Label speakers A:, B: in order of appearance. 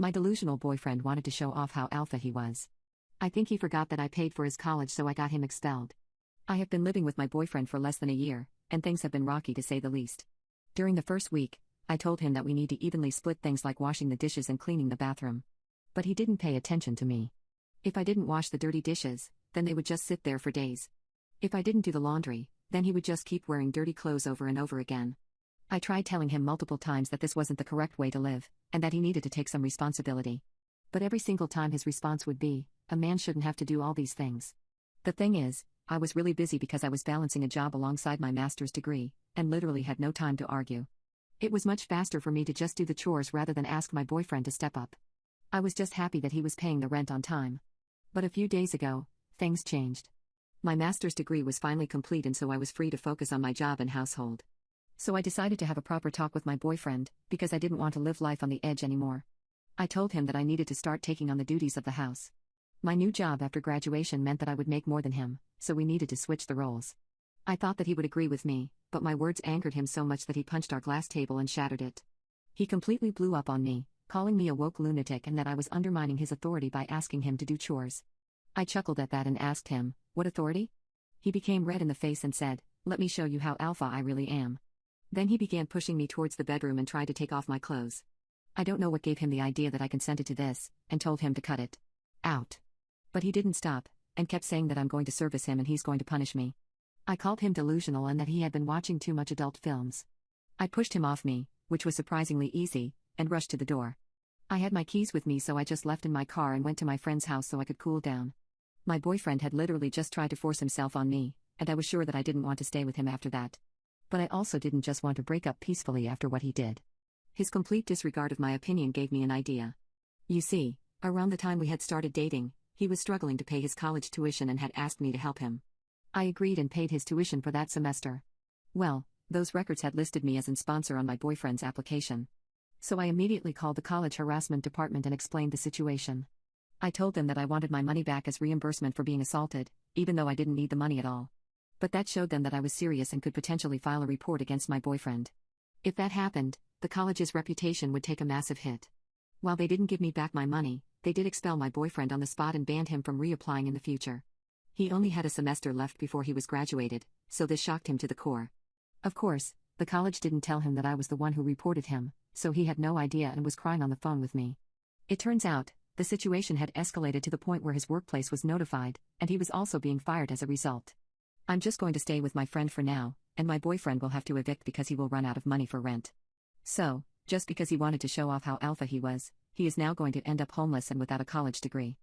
A: My delusional boyfriend wanted to show off how alpha he was. I think he forgot that I paid for his college, so I got him expelled. I have been living with my boyfriend for less than a year, and things have been rocky to say the least. During the first week, I told him that we need to evenly split things like washing the dishes and cleaning the bathroom. But he didn't pay attention to me. If I didn't wash the dirty dishes, then they would just sit there for days. If I didn't do the laundry, then he would just keep wearing dirty clothes over and over again. I tried telling him multiple times that this wasn't the correct way to live, and that he needed to take some responsibility. But every single time his response would be, "A man shouldn't have to do all these things." The thing is, I was really busy because I was balancing a job alongside my master's degree, and literally had no time to argue. It was much faster for me to just do the chores rather than ask my boyfriend to step up. I was just happy that he was paying the rent on time. But a few days ago, things changed. My master's degree was finally complete, and so I was free to focus on my job and household. So I decided to have a proper talk with my boyfriend, because I didn't want to live life on the edge anymore. I told him that I needed to start taking on the duties of the house. My new job after graduation meant that I would make more than him, so we needed to switch the roles. I thought that he would agree with me, but my words angered him so much that he punched our glass table and shattered it. He completely blew up on me, calling me a woke lunatic and that I was undermining his authority by asking him to do chores. I chuckled at that and asked him, "What authority?" He became red in the face and said, "Let me show you how alpha I really am." Then he began pushing me towards the bedroom and tried to take off my clothes. I don't know what gave him the idea that I consented to this, and told him to cut it out. But he didn't stop, and kept saying that I'm going to service him and he's going to punish me. I called him delusional and that he had been watching too much adult films. I pushed him off me, which was surprisingly easy, and rushed to the door. I had my keys with me, so I just left in my car and went to my friend's house so I could cool down. My boyfriend had literally just tried to force himself on me, and I was sure that I didn't want to stay with him after that. But I also didn't just want to break up peacefully after what he did. His complete disregard of my opinion gave me an idea. You see, around the time we had started dating, he was struggling to pay his college tuition and had asked me to help him. I agreed and paid his tuition for that semester. Well, those records had listed me as in sponsor on my boyfriend's application. So I immediately called the college harassment department and explained the situation. I told them that I wanted my money back as reimbursement for being assaulted, even though I didn't need the money at all. But that showed them that I was serious and could potentially file a report against my boyfriend. If that happened, the college's reputation would take a massive hit. While they didn't give me back my money, they did expel my boyfriend on the spot and banned him from reapplying in the future. He only had a semester left before he was graduated, so this shocked him to the core. Of course, the college didn't tell him that I was the one who reported him, so he had no idea and was crying on the phone with me. It turns out, the situation had escalated to the point where his workplace was notified, and he was also being fired as a result. I'm just going to stay with my friend for now, and my boyfriend will have to evict because he will run out of money for rent. So, just because he wanted to show off how alpha he is now going to end up homeless and without a college degree.